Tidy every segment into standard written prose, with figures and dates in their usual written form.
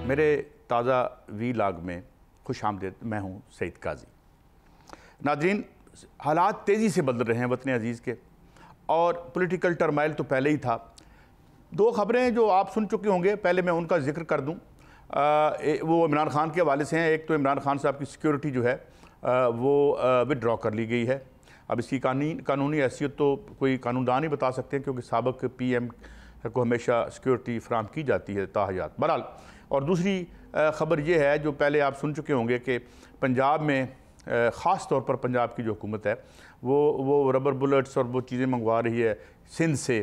मेरे ताज़ा वीलाग में खुश आमदीद। मैं हूँ सईद काजी। नाज़रीन, हालात तेज़ी से बदल रहे हैं वतन अजीज़ के, और पॉलिटिकल टर्माइल तो पहले ही था। दो ख़बरें जो आप सुन चुके होंगे, पहले मैं उनका जिक्र कर दूँ। वो इमरान खान के हवाले से हैं। एक तो इमरान खान साहब की सिक्योरिटी जो है वो विदड्रॉ कर ली गई है। अब इसकी कानूनी हैसियत तो कोई कानूनदान ही बता सकते हैं, क्योंकि साबिक PM को हमेशा सिक्योरिटी फ्राहम की जाती है ताहयात। बहरहाल, और दूसरी ख़बर ये है जो पहले आप सुन चुके होंगे कि पंजाब में ख़ास तौर पर पंजाब की जो हुकूमत है वो रबर बुलेट्स और वो चीज़ें मंगवा रही है सिंध से।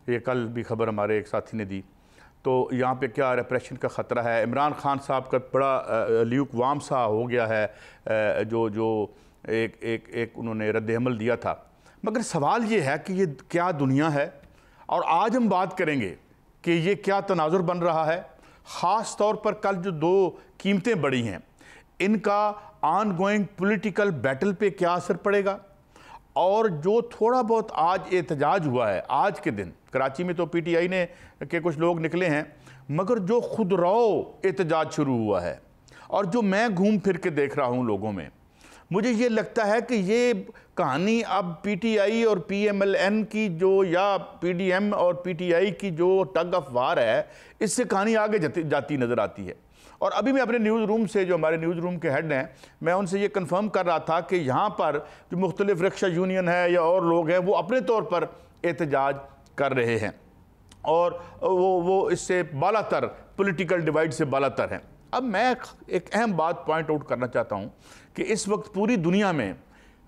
ये कल भी खबर हमारे एक साथी ने दी। तो यहाँ पे क्या रेप्रेशन का ख़तरा है। इमरान खान साहब का बड़ा ल्यूक वार्म सा हो गया है जो एक उन्होंने रद्द-ए-अमल दिया था। मगर सवाल ये है कि ये क्या दुनिया है, और आज हम बात करेंगे कि ये क्या तनाजुर बन रहा है। ख़ास तौर पर कल जो दो कीमतें बढ़ी हैं, इनका ऑन गोइंग पॉलिटिकल बैटल पे क्या असर पड़ेगा। और जो थोड़ा बहुत आज एहतजाज हुआ है आज के दिन कराची में, तो PTI ने के कुछ लोग निकले हैं, मगर जो खुदरौ एहतजाज शुरू हुआ है और जो मैं घूम फिर के देख रहा हूँ लोगों में, मुझे ये लगता है कि ये कहानी अब PTI और PMLN की जो, या PDM और PTI की जो टग ऑफ वार है, इससे कहानी आगे जाती नज़र आती है। और अभी मैं अपने न्यूज़ रूम से, जो हमारे न्यूज़ रूम के हेड हैं, मैं उनसे ये कंफर्म कर रहा था कि यहाँ पर जो मुख्तलिफ रिक्शा यूनियन है या और लोग हैं, वो अपने तौर पर एहतजाज कर रहे हैं, और वो इससे बालातर, पॉलिटिकल डिवाइड से बालातर हैं। अब मैं एक अहम बात पॉइंट आउट करना चाहता हूँ कि इस वक्त पूरी दुनिया में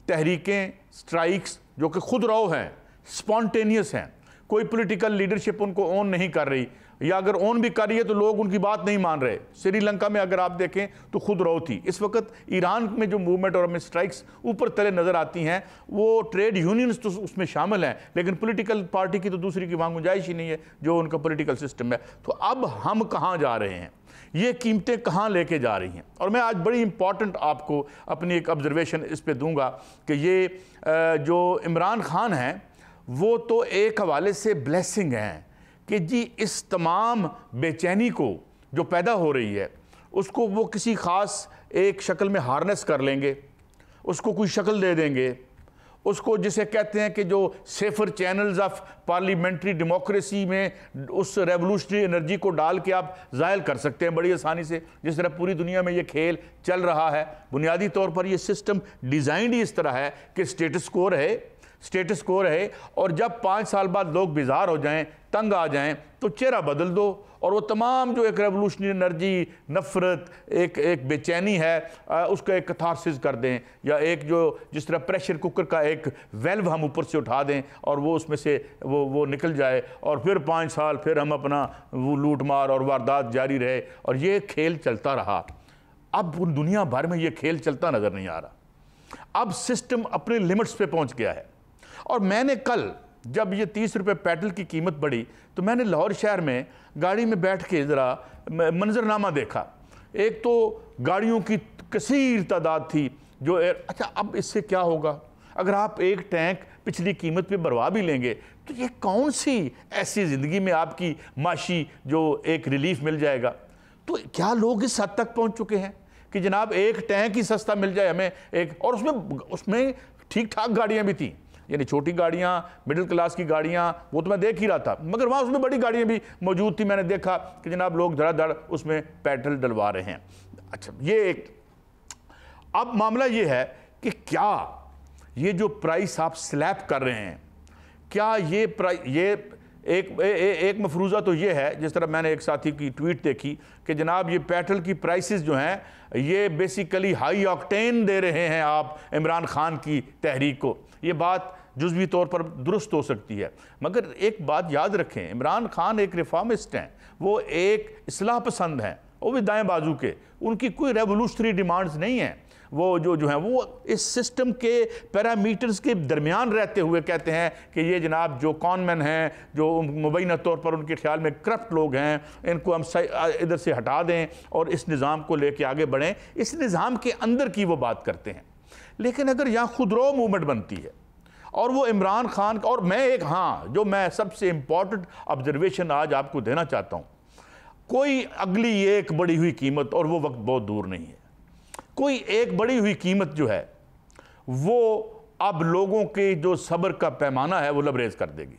तहरीकें, स्ट्राइक्स जो कि खुदरौ हैं, स्पॉन्टेनियस हैं, कोई पॉलिटिकल लीडरशिप उनको ओन नहीं कर रही, या अगर ओन भी कर रही है तो लोग उनकी बात नहीं मान रहे। श्रीलंका में अगर आप देखें तो खुदरौ थी। इस वक्त ईरान में जो मूवमेंट और हमें स्ट्राइक्स ऊपर तले नज़र आती हैं, वो ट्रेड यूनियंस तो उसमें शामिल हैं, लेकिन पॉलिटिकल पार्टी की तो दूसरी की वहाँ गुंजाइश ही नहीं है, जो उनका पॉलिटिकल सिस्टम है। तो अब हम कहाँ जा रहे हैं, ये कीमतें कहाँ लेके जा रही हैं। और मैं आज बड़ी इंपॉर्टेंट आपको अपनी एक ऑब्जर्वेशन इस पर दूंगा कि ये जो इमरान खान हैं, वो तो एक हवाले से ब्लेसिंग हैं कि जी इस तमाम बेचैनी को जो पैदा हो रही है, उसको वो किसी ख़ास एक शक्ल में हार्नेस कर लेंगे, उसको कोई शक्ल दे देंगे, उसको जिसे कहते हैं कि जो safer channels of parliamentary democracy में उस रेवोल्यूशनरी एनर्जी को डाल के आप ज़ायल कर सकते हैं बड़ी आसानी से। जिस तरह पूरी दुनिया में ये खेल चल रहा है, बुनियादी तौर पर ये सिस्टम डिज़ाइंड ही इस तरह है कि स्टेटस को रहे, और जब 5 साल बाद लोग बेजार हो जाएं, तंग आ जाएं, तो चेहरा बदल दो, और वो तमाम जो एक रेवोल्यूशनरी एनर्जी, नफ़रत, एक बेचैनी है, उसका एक कथारसिस कर दें, या एक जो जिस तरह प्रेशर कुकर का एक वेल्व हम ऊपर से उठा दें और वो उसमें से वो निकल जाए, और फिर 5 साल फिर हम अपना वो लूट मार और वारदात जारी रहे, और ये खेल चलता रहा। अब दुनिया भर में ये खेल चलता नज़र नहीं आ रहा। अब सिस्टम अपने लिमिट्स पे पहुंच गया है। और मैंने कल जब ये 30 रुपये पेट्रोल की कीमत बढ़ी, तो मैंने लाहौर शहर में गाड़ी में बैठ के ज़रा मंजरनामा देखा। एक तो गाड़ियों की कसीर तादाद थी जो अच्छा, अब इससे क्या होगा अगर आप एक टैंक पिछली कीमत पे भरवा भी लेंगे, तो ये कौन सी ऐसी ज़िंदगी में आपकी माशी जो एक रिलीफ मिल जाएगा। तो क्या लोग इस हद तक पहुँच चुके हैं कि जनाब एक टैंक ही सस्ता मिल जाए हमें एक, और उसमें ठीक ठाक गाड़ियाँ भी थी, यानी छोटी गाड़ियाँ, मिडिल क्लास की गाड़ियाँ, वो तो मैं देख ही रहा था, मगर वहाँ उसमें बड़ी गाड़ियाँ भी मौजूद थी। मैंने देखा कि जनाब लोग धड़ाधड़ उसमें पेट्रोल डलवा रहे हैं। अच्छा, ये एक अब मामला ये है कि क्या ये जो प्राइस आप स्लैब कर रहे हैं, क्या ये प्राइस, ये एक मफरूज़ा तो ये है, जिस तरह मैंने एक साथी की ट्वीट देखी कि जनाब ये पेट्रोल की प्राइसेस जो हैं, ये बेसिकली हाई ऑक्टेन दे रहे हैं आप इमरान खान की तहरीक को। ये बात जुज़वी तौर पर दुरुस्त हो सकती है, मगर एक बात याद रखें, इमरान खान एक रिफॉर्मिस्ट हैं, वो एक इस्लाह पसंद हैं, वो भी दाएं बाजू के, उनकी कोई रेवोल्यूशनरी डिमांड्स नहीं हैं। वो जो हैं वो इस सिस्टम के पैरामीटर्स के दरमियान रहते हुए कहते हैं कि ये जनाब जो कॉनमैन हैं, जो मुबैना तौर पर उनके ख्याल में करप्ट लोग हैं, इनको हम इधर से हटा दें और इस निज़ाम को लेके आगे बढ़ें। इस निज़ाम के अंदर की वो बात करते हैं। लेकिन अगर यहाँ खुदरो मूवमेंट बनती है और वो इमरान खान का, और मैं एक, हाँ, जो मैं सबसे इम्पॉर्टेंट ऑब्जर्वेशन आज आपको देना चाहता हूँ, कोई अगली एक बढ़ी हुई कीमत, और वो वक्त बहुत दूर नहीं है, कोई एक बढ़ी हुई कीमत जो है वो अब लोगों के जो सब्र का पैमाना है वो लबरेज कर देगी।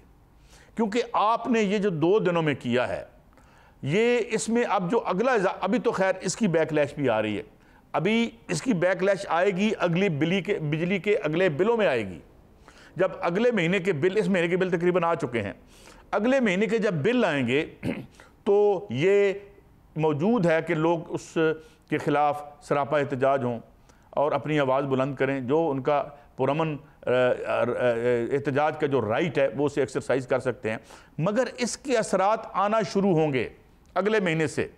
क्योंकि आपने ये जो 2 दिनों में किया है, ये इसमें अब जो अगला, अभी तो खैर इसकी बैकलैश भी आ रही है, अभी इसकी बैकलैश आएगी अगली बिजली के अगले बिलों में आएगी। जब अगले महीने के बिल, इस महीने के बिल तकरीबन आ चुके हैं, अगले महीने के जब बिल आएंगे तो ये मौजूद है कि लोग उस के ख़िलाफ़ सरापा एहतजाज हों और अपनी आवाज़ बुलंद करें। जो उनका पुरअमन एहतजाज का जो राइट है वो उसे एक्सरसाइज कर सकते हैं, मगर इसके असरात आना शुरू होंगे अगले महीने से।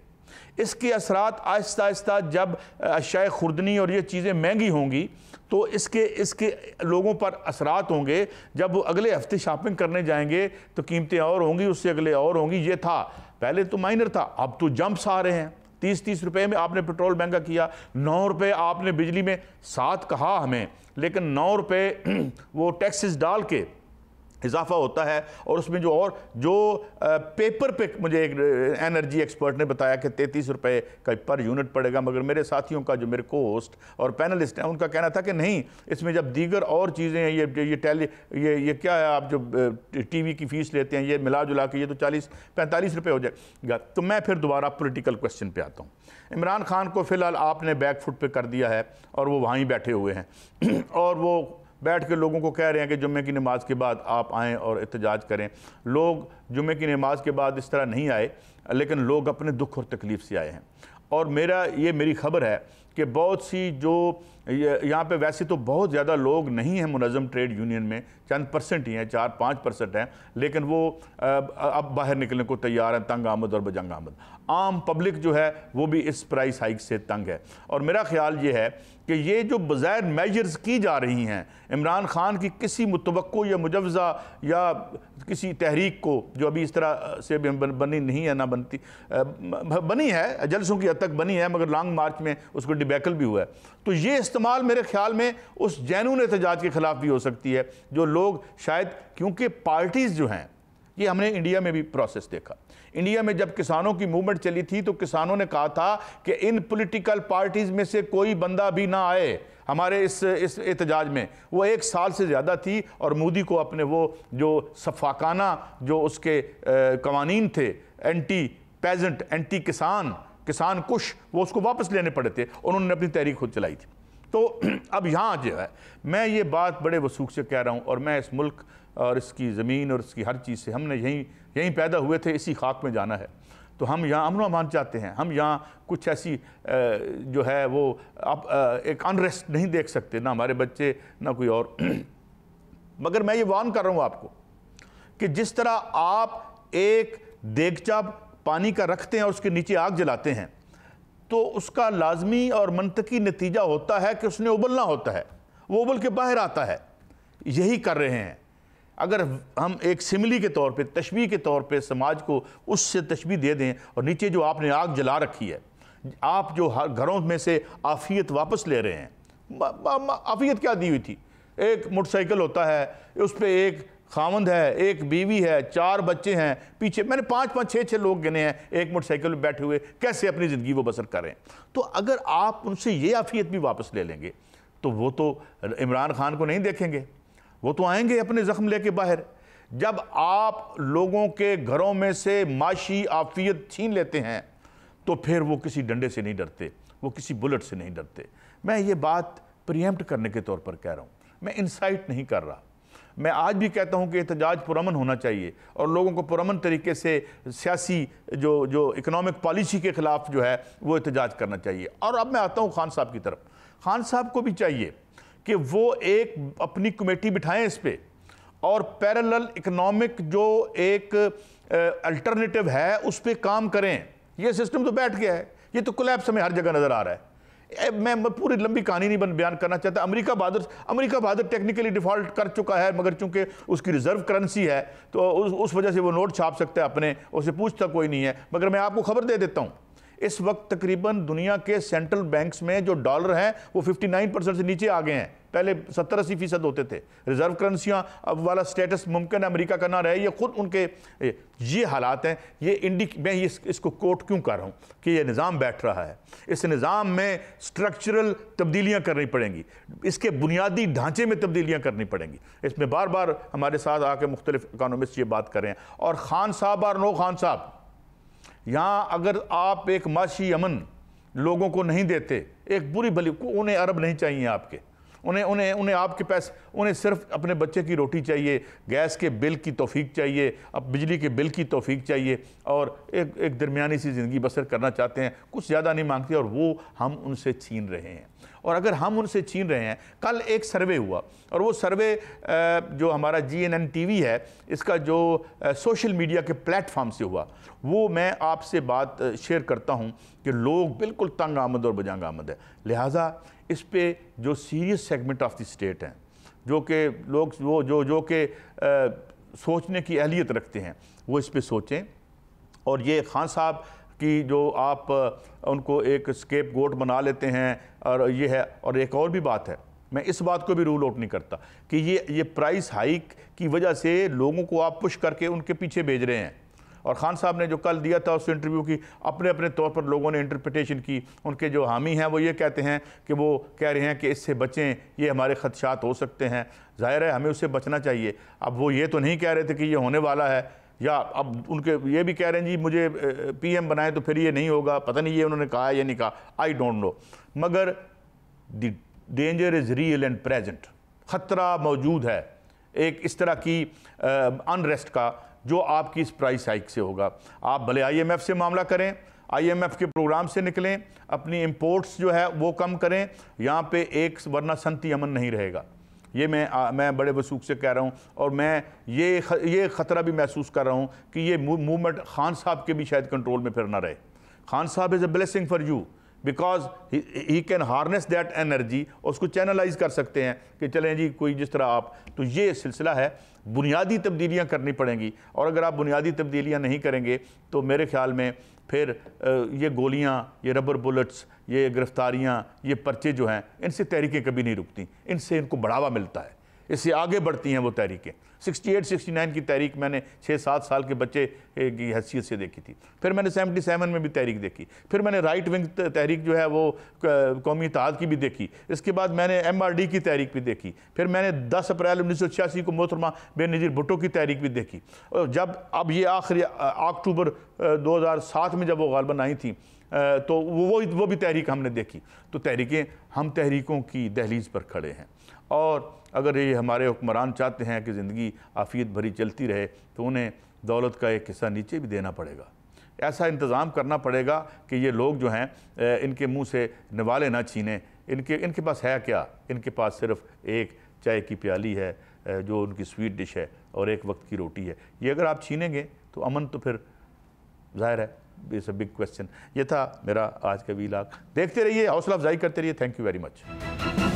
इसके असरात आहिस्ता आहिस्ता जब अशाए खुर्दनी और ये चीज़ें महंगी होंगी तो इसके लोगों पर असरात होंगे। जब वो अगले हफ्ते शॉपिंग करने जाएंगे तो कीमतें और होंगी, उससे अगले और होंगी। ये था पहले तो माइनर था, अब तो जंप्स आ रहे हैं। 30 रुपए में आपने पेट्रोल महंगा किया, 9 रुपये आपने बिजली में, 7 कहा हमें, लेकिन 9 रुपये वो टैक्सेस डाल के इजाफा होता है। और उसमें जो पेपर पे मुझे एक एनर्जी एक्सपर्ट ने बताया कि 33 रुपये का पर यूनिट पड़ेगा, मगर मेरे साथियों का, जो मेरे को होस्ट और पैनलिस्ट हैं, उनका कहना था कि नहीं, इसमें जब दीगर और चीज़ें हैं, ये क्या है, आप जो टीवी की फ़ीस लेते हैं, ये मिला जुला के ये तो 40-45 रुपये हो जाएगा। तो मैं फिर दोबारा पॉलिटिकल क्वेश्चन पे आता हूँ। इमरान खान को फ़िलहाल आपने बैक फुट पे कर दिया है और वो वहीं बैठे हुए हैं और वो बैठ के लोगों को कह रहे हैं कि जुम्मे की नमाज के बाद आप आएँ और एहतजाज करें। लोग जुम्मे की नमाज के बाद इस तरह नहीं आए, लेकिन लोग अपने दुख और तकलीफ़ से आए हैं। और मेरी खबर है कि बहुत सी जो यहाँ पे वैसे तो बहुत ज़्यादा लोग नहीं हैं मुनज़्ज़म ट्रेड यूनियन में, चंद % ही हैं, 4-5% हैं, लेकिन वो अब बाहर निकलने को तैयार हैं, तंग आमद और बजंग आमद। आम पब्लिक जो है वो भी इस प्राइस हाइक से तंग है। और मेरा ख्याल ये है कि ये जो बज़ाहिर मेजर्स की जा रही हैं इमरान खान की किसी मुतवक्को या मुजवज़ा या किसी तहरीक को, जो अभी इस तरह से बनी नहीं है, ना बनती, बनी है, जलसों की हद तक बनी है, मगर लॉन्ग मार्च में उसको डिबैकल भी हुआ है। तो ये इस्तेमाल मेरे ख्याल में उस जैनून एहतजाज के ख़िलाफ़ भी हो सकती है, जो लोग शायद, क्योंकि पार्टीज़ जो हैं, ये हमने इंडिया में भी प्रोसेस देखा। इंडिया में जब किसानों की मूवमेंट चली थी तो किसानों ने कहा था कि इन पॉलिटिकल पार्टीज़ में से कोई बंदा भी ना आए हमारे इस एहतजाज में। वो 1 साल से ज़्यादा थी और मोदी को अपने वो जो सफाकाना जो उसके कवानीन थे, एंटी पेजेंट, एंटी किसान कुश, वो उसको वापस लेने पड़े थे। उन्होंने अपनी तहरीक खुद चलाई थी। तो अब यहाँ जो है, मैं ये बात बड़े वसूख से कह रहा हूँ, और मैं इस मुल्क और इसकी ज़मीन और इसकी हर चीज़ से, हमने यहीं पैदा हुए थे, इसी खाक में जाना है। तो हम यहाँ अमन अमान चाहते हैं। हम यहाँ कुछ ऐसी जो है वो अब एक अनरेस्ट नहीं देख सकते, ना हमारे बच्चे ना कोई और। मगर मैं ये वार्न कर रहा हूँ आपको कि जिस तरह आप एक देगचा पानी का रखते हैं और उसके नीचे आग जलाते हैं, तो उसका लाजमी और मंतकी नतीजा होता है कि उसने उबलना होता है, वो उबल के बाहर आता है। यही कर रहे हैं। अगर हम एक सिमली के तौर पे, तशबीह के तौर पे समाज को उससे तशबीह दे दें, और नीचे जो आपने आग जला रखी है, आप जो घरों में से आफियत वापस ले रहे हैं, आफियत क्या दी हुई थी? एक मोटरसाइकिल होता है, उस पर एक खावंद है, एक बीवी है, 4 बच्चे हैं, पीछे मैंने 5-5, 6-6 लोग गिने हैं एक मोटरसाइकिल में बैठे हुए, कैसे अपनी ज़िंदगी वो बसर कर रहे हैं। तो अगर आप उनसे ये आफियत भी वापस ले लेंगे तो वो तो इमरान खान को नहीं देखेंगे, वो तो आएंगे अपने ज़ख्म लेके बाहर। जब आप लोगों के घरों में से माशी आफियत छीन लेते हैं तो फिर वो किसी डंडे से नहीं डरते, वो किसी बुलेट से नहीं डरते। मैं ये बात प्रीएम्प्ट करने के तौर पर कह रहा हूँ, मैं इंसाइट नहीं कर रहा। मैं आज भी कहता हूँ कि एहतजाज पुरअमन होना चाहिए और लोगों को पुरअमन तरीके से सियासी जो इकोनॉमिक पॉलिसी के ख़िलाफ़ जो है वो एहतजाज करना चाहिए। और अब मैं आता हूँ खान साहब की तरफ। खान साहब को भी चाहिए कि वो एक अपनी कमेटी बिठाएं इस पे, और पैरेलल इकोनॉमिक जो एक अल्टरनेटिव है उस पर काम करें। ये सिस्टम तो बैठ गया है, ये तो कोलैप्स हमें हर जगह नज़र आ रहा है। मैं पूरी लंबी कहानी नहीं बयान करना चाहता। अमेरिका बहादुर टेक्निकली डिफ़ॉल्ट कर चुका है, मगर चूंकि उसकी रिजर्व करेंसी है तो उस वजह से वो नोट छाप सकता है अपने, उसे पूछता कोई नहीं है। मगर मैं आपको खबर दे देता हूँ, इस वक्त तकरीबन दुनिया के सेंट्रल बैंक्स में जो डॉलर हैं वो 59% से नीचे आ गए हैं। पहले 70-80% होते थे। रिजर्व करेंसियाँ अब वाला स्टेटस मुमकिन है अमेरिका का ना रहे, ये खुद उनके ये हालात हैं। ये मैं इसको कोट क्यों कर रहा हूँ कि ये निज़ाम बैठ रहा है, इस निज़ाम में स्ट्रक्चरल तब्दीलियाँ करनी पड़ेंगी, इसके बुनियादी ढांचे में तब्दीलियाँ करनी पड़ेंगी। इसमें बार बार हमारे साथ आके मुख्तलिफ इकोनॉमिस्ट ये बात कर रहे हैं। और खान साहब और नो खान साहब, यहाँ अगर आप एक माशी अमन लोगों को नहीं देते, एक बुरी भली, उन्हें अरब नहीं चाहिए आपके, उन्हें आपके पैसे, उन्हें सिर्फ अपने बच्चे की रोटी चाहिए, गैस के बिल की तौफीक चाहिए, अब बिजली के बिल की तौफीक चाहिए, और एक दरमियानी सी ज़िंदगी बसर करना चाहते हैं, कुछ ज़्यादा नहीं मांगते, और वो हम उनसे छीन रहे हैं। और अगर हम उनसे छीन रहे हैं, कल एक सर्वे हुआ, और वो सर्वे जो हमारा GNN TV है, इसका जो सोशल मीडिया के प्लेटफॉर्म से हुआ, वो मैं आपसे बात शेयर करता हूँ कि लोग बिल्कुल तंग आमद और बजंग आमद है। लिहाजा इस पे जो serious segment of the state हैं, जो कि लोग वो जो कि सोचने की अहलियत रखते हैं, वो इस पे सोचें। और ये खान साहब कि जो आप उनको एक स्केप गोट बना लेते हैं, और ये है। और एक और भी बात है, मैं इस बात को भी रूल आउट नहीं करता कि ये प्राइस हाइक की वजह से लोगों को आप पुश करके उनके पीछे भेज रहे हैं। और खान साहब ने जो कल दिया था उस इंटरव्यू की, अपने अपने तौर पर लोगों ने इंटरप्रिटेशन की। उनके जो हामी हैं वो ये कहते हैं कि वो कह रहे हैं कि इससे बचें, ये हमारे खदशात हो सकते हैं। ज़ाहिर है हमें उससे बचना चाहिए। अब वो ये तो नहीं कह रहे थे कि ये होने वाला है, या अब उनके ये भी कह रहे हैं जी मुझे PM बनाएं तो फिर ये नहीं होगा। पता नहीं ये उन्होंने कहा या नहीं कहा, आई डोंट नो। मगर the danger is real and present. ख़तरा मौजूद है एक इस तरह की अनरेस्ट का, जो आपकी इस प्राइस हाइक से होगा। आप भले IMF से मामला करें, IMF के प्रोग्राम से निकलें, अपनी इंपोर्ट्स जो है वो कम करें, यहाँ पे एक वरना सनती अमन नहीं रहेगा। ये मैं बड़े वसूख से कह रहा हूँ। और मैं ये ख़तरा भी महसूस कर रहा हूँ कि ये मूवमेंट खान साहब के भी शायद कंट्रोल में फिर ना रहे। खान साहब is a blessing for you, because he can harness that energy, और उसको चैनलाइज कर सकते हैं कि चलें जी कोई जिस तरह आप। तो ये सिलसिला है, बुनियादी तब्दीलियां करनी पड़ेंगी। और अगर आप बुनियादी तब्दीलियां नहीं करेंगे तो मेरे ख्याल में फिर ये गोलियां, ये रबर बुलेट्स, ये गिरफ्तारियां, ये पर्चे जो हैं, इनसे तहरीकें कभी नहीं रुकती, इनसे इनको बढ़ावा मिलता है, इससे आगे बढ़ती हैं वो तहरीकें। 68-69 की तहरीक मैंने 6-7 साल के बच्चे की हैसियत से देखी थी। फिर मैंने 77 में भी तहरीक देखी। फिर मैंने राइट विंग तहरीक जो है वो कौमी इत्तेहाद की भी देखी। इसके बाद मैंने MRD की तहरीक भी देखी। फिर मैंने 10 अप्रैल 1986 को मोहतरमा बेनज़ीर भुट्टो की तहरीक भी देखी। और जब अब ये आखिरी अक्टूबर 2007 में जब वो गालबन आई थी, तो वो भी तहरीक हमने देखी। तो तहरीकें, हम तहरीकों की दहलीज पर खड़े हैं। और अगर ये हमारे हुक्मरान चाहते हैं कि ज़िंदगी आफियत भरी चलती रहे, तो उन्हें दौलत का एक हिस्सा नीचे भी देना पड़ेगा। ऐसा इंतज़ाम करना पड़ेगा कि ये लोग जो हैं इनके मुंह से निवाले ना छीनें। इनके पास है क्या? इनके पास सिर्फ एक चाय की प्याली है जो उनकी स्वीट डिश है, और एक वक्त की रोटी है। ये अगर आप छीनेंगे तो अमन तो फिर ज़ाहिर है इट्स अ बिग क्वेश्चन। ये था मेरा आज का वीलॉग। देखते रहिए, हौसला अफजाई करते रहिए। Thank you very much.